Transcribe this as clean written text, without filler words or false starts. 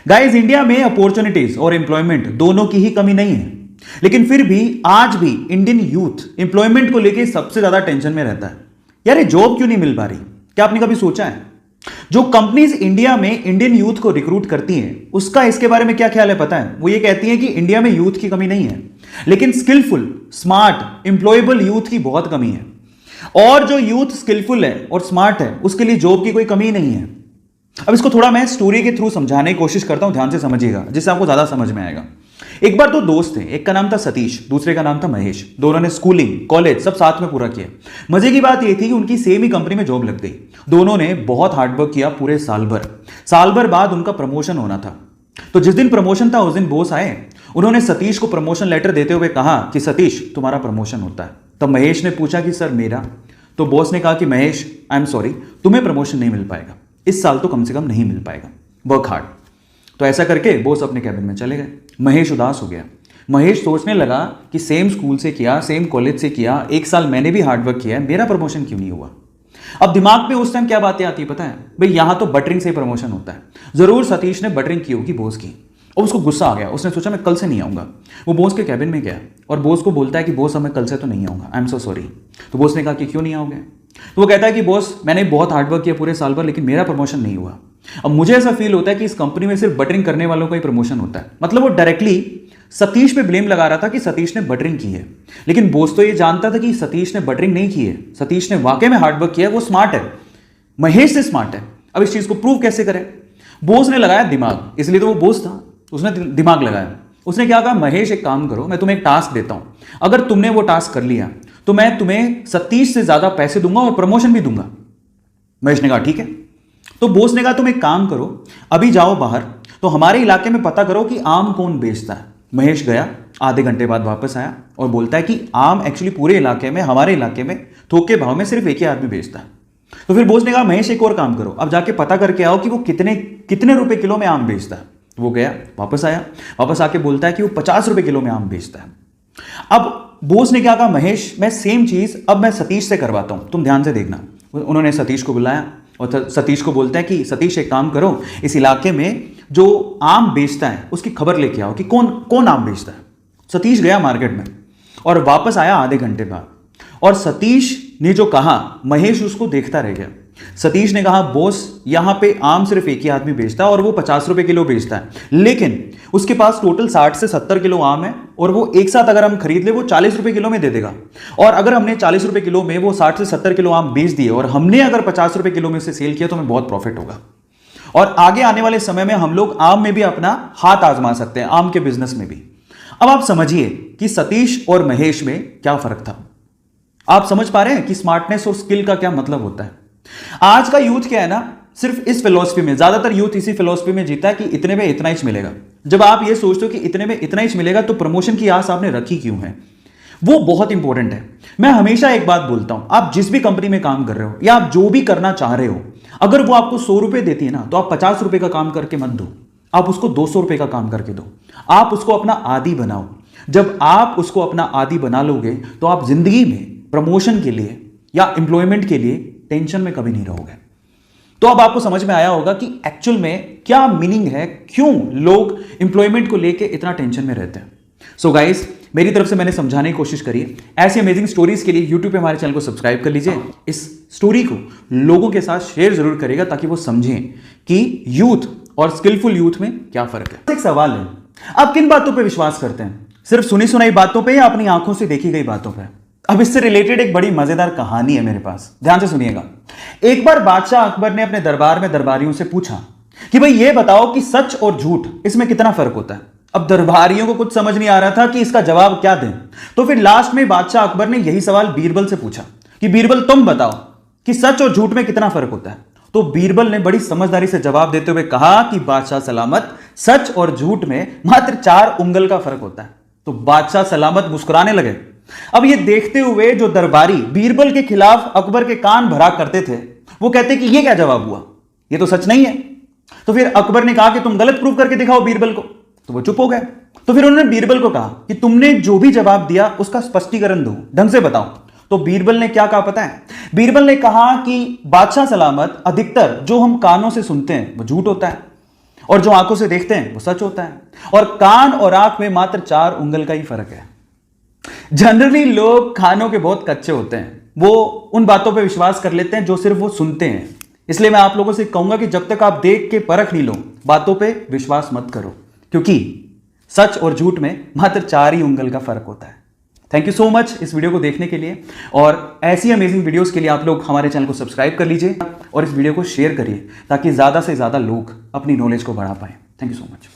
Guys, India में opportunities और employment दोनों की ही कमी नहीं है, लेकिन फिर भी आज भी इंडियन यूथ एम्प्लॉयमेंट को लेकर सबसे ज्यादा टेंशन में रहता है। यार, ये जॉब क्यों नहीं मिल पा रही? क्या आपने कभी सोचा है? जो कंपनीज इंडिया में इंडियन यूथ को रिक्रूट करती हैं, उसका इसके बारे में क्या ख्याल है पता है? वो ये कहती हैं कि इंडिया में यूथ की कमी नहीं है, लेकिन स्किलफुल, स्मार्ट, एम्प्लॉयबल यूथ की बहुत कमी है। और जो यूथ स्किलफुल है और स्मार्ट है, उसके लिए जॉब की कोई कमी नहीं है। अब इसको थोड़ा मैं स्टोरी के थ्रू समझाने की कोशिश करता हूं, ध्यान से समझिएगा, जिससे आपको ज्यादा समझ में आएगा। एक बार दो दोस्त थे, एक का नाम था सतीश, दूसरे का नाम था महेश। दोनों ने स्कूलिंग, कॉलेज सब साथ में पूरा किया। मजे की बात यह थी कि उनकी सेम ही कंपनी में जॉब लग गई। दोनों ने बहुत हार्डवर्क किया पूरे साल भर। साल भर बाद उनका प्रमोशन होना था। तो जिस दिन प्रमोशन था उस दिन बॉस आए। उन्होंने सतीश को प्रमोशन लेटर देते हुए कहा कि सतीश, तुम्हारा प्रमोशन होता है। तब महेश ने पूछा कि सर मेरा? तो बॉस ने कहा कि महेश, आई एम सॉरी, तुम्हें प्रमोशन नहीं मिल पाएगा, इस साल तो कम से कम नहीं मिल पाएगा, वर्क हार्ड। तो ऐसा करके बॉस अपने कैबिन में चले गए। महेश उदास हो गया। महेश सोचने लगा कि सेम स्कूल से किया, सेम कॉलेज से किया, एक साल मैंने भी हार्डवर्क किया है, मेरा प्रमोशन क्यों नहीं हुआ? अब दिमाग में उस टाइम क्या बातें आती है पता है? भाई, यहां तो बटरिंग से प्रमोशन होता है। जरूर सतीश ने बटरिंग की होगी बॉस की, और उसको गुस्सा आ गया। उसने सोचा मैं कल से नहीं आऊंगा। वो बॉस के कैबिन में गया और बॉस को बोलता है कि बॉस, अब मैं कल से तो नहीं आऊंगा, आई एम सो सॉरी। तो बॉस ने कहा कि क्यों नहीं आओगे? तो वो कहता है कि बॉस, मैंने बहुत हार्डवर्क किया पूरे साल भर, लेकिन मेरा प्रमोशन नहीं हुआ। अब मुझे ऐसा फील होता है कि इस कंपनी में सिर्फ बटरिंग करने वालों का ही प्रमोशन होता है। मतलब वो डायरेक्टली सतीश पे ब्लेम लगा रहा था कि सतीश ने बटरिंग की है, लेकिन बॉस तो ये जानता था कि सतीश ने बटरिंग नहीं की है। सतीश ने वाकई में हार्डवर्क किया है, वो स्मार्ट है, महेश से स्मार्ट है। अब इस चीज को प्रूव कैसे करें? बॉस ने लगाया दिमाग, इसलिए तो वो बॉस था, उसने दिमाग लगाया। उसने क्या कहा, महेश एक काम करो, मैं तुम्हें एक टास्क देता हूं, अगर तुमने वो टास्क कर लिया तो मैं तुम्हें सतीश से ज्यादा पैसे दूंगा और प्रमोशन भी दूंगा। महेश ने कहा ठीक है। तो बॉस ने कहा तुम एक काम करो, अभी जाओ बाहर, तो हमारे इलाके में पता करो कि आम कौन बेचता है। महेश गया, आधे घंटे बाद वापस आया और बोलता है कि आम एक्चुअली पूरे इलाके में, हमारे इलाके में थोक के भाव में सिर्फ एक ही आदमी बेचता है। तो फिर बॉस ने कहा महेश एक और काम करो, अब जाके पता करके आओ कि वो कितने कितने रुपए किलो में आम बेचता है। वो गया, वापस आया, वापस आके बोलता है कि वो 50 रुपए किलो में आम बेचता है। अब बॉस ने क्या कहा, महेश मैं सेम चीज अब मैं सतीश से करवाता हूं, तुम ध्यान से देखना। उन्होंने सतीश को बुलाया और सतीश को बोलता है कि सतीश एक काम करो, इस इलाके में जो आम बेचता है उसकी खबर लेके आओ कि कौन कौन आम बेचता है। सतीश गया मार्केट में और वापस आया आधे घंटे बाद, और सतीश ने जो कहा महेश उसको देखता रह गया। सतीश ने कहा बॉस, यहां पे आम सिर्फ एक ही आदमी बेचता है और वो 50 रुपए किलो बेचता है, लेकिन उसके पास टोटल 60 से 70 किलो आम है और वो एक साथ अगर हम खरीद ले वो 40 रुपए किलो में दे देगा। और अगर हमने 40 रुपए किलो में वो 60 से 70 किलो आम बेच दिए और हमने अगर 50 रुपए किलो में से सेल किया तो हमें बहुत प्रॉफिट होगा। और आगे आने वाले समय में हम लोग आम में भी अपना हाथ आजमा सकते हैं, आम के बिजनेस में भी। अब आप समझिए कि सतीश और महेश में क्या फर्क था। आप समझ पा रहे हैं कि स्मार्टनेस और स्किल का क्या मतलब होता है। आज का यूथ क्या है ना, सिर्फ इस फिलॉसफी में, ज्यादातर यूथ इसी फिलॉसफी में जीता है कि इतने में इतना ही मिलेगा। जब आप ये सोचते हो कि इतने में इतना ही मिलेगा तो प्रमोशन की आस आपने रखी क्यों है? वो बहुत इंपॉर्टेंट है। मैं हमेशा एक बात बोलता हूं, आप जिस भी कंपनी में काम कर रहे हो या आप जो भी करना चाह रहे हो, अगर वो आपको 100 रुपए देती है ना, तो आप 50 रुपए का काम करके मत दो, आप उसको 200 रुपए का काम करके दो। आप उसको अपना आदी बनाओ। जब आप उसको अपना आदी बना लोगे तो आप जिंदगी में प्रमोशन के लिए या एम्प्लॉयमेंट के लिए टेंशन में कभी नहीं रहोगे। तो अब आपको समझ में आया होगा कि एक्चुअल में क्या मीनिंग है, क्यों लोग एम्प्लॉयमेंट को लेके इतना टेंशन में रहते हैं। सो गाइस, मेरी तरफ से मैंने समझाने की कोशिश करी है। ऐसी अमेजिंग स्टोरीज के लिए YouTube पे हमारे चैनल को सब्सक्राइब कर लीजिए। इस स्टोरी को लोगों के साथ शेयर जरूर करिएगा ताकि वो समझें कि यूथ और स्किलफुल यूथ में क्या फर्क है। एक सवाल है, आप किन बातों पर विश्वास करते हैं? सिर्फ सुनी सुनाई बातों पर या अपनी आंखों से देखी गई बातों पर? अब इससे रिलेटेड एक बड़ी मजेदार कहानी है मेरे पास, ध्यान से सुनिएगा। एक बार बादशाह अकबर ने अपने दरबार में दरबारियों से पूछा कि भाई ये बताओ कि सच और झूठ इसमें कितना फर्क होता है। अब दरबारियों को कुछ समझ नहीं आ रहा था कि इसका जवाब क्या दें। तो फिर लास्ट में बादशाह अकबर ने यही सवाल बीरबल से पूछा कि बीरबल तुम बताओ कि सच और झूठ में कितना फर्क होता है। तो बीरबल ने बड़ी समझदारी से जवाब देते हुए कहा कि बादशाह सलामत, सच और झूठ में मात्र 4 उंगल का फर्क होता है। तो बादशाह सलामत मुस्कुराने लगे। अब ये देखते हुए जो दरबारी बीरबल के खिलाफ अकबर के कान भरा करते थे, वो कहते कि ये क्या जवाब हुआ, ये तो सच नहीं है। तो फिर अकबर ने कहा कि तुम गलत प्रूव करके दिखाओ बीरबल को। तो वो चुप हो गए। तो फिर उन्होंने बीरबल को कहा कि तुमने जो भी जवाब दिया उसका स्पष्टीकरण दो, ढंग से बताओ। तो बीरबल ने क्या कहा पता है? बीरबल ने कहा कि बादशाह सलामत, अधिकतर जो हम कानों से सुनते हैं वो झूठ होता है, और जो आंखों से देखते हैं वो सच होता है, और कान और आंख में मात्र 4 उंगल का ही फर्क है। जनरली लोग कानों के बहुत कच्चे होते हैं, वो उन बातों पे विश्वास कर लेते हैं जो सिर्फ वो सुनते हैं। इसलिए मैं आप लोगों से कहूंगा कि जब तक आप देख के परख नहीं लो, बातों पे विश्वास मत करो, क्योंकि सच और झूठ में मात्र 4 ही उंगल का फर्क होता है। थैंक यू सो मच इस वीडियो को देखने के लिए, और ऐसी अमेजिंग वीडियोस के लिए आप लोग हमारे चैनल को सब्सक्राइब कर लीजिए और इस वीडियो को शेयर करिए ताकि ज़्यादा से ज़्यादा लोग अपनी नॉलेज को बढ़ा पाएं। Thank you so much.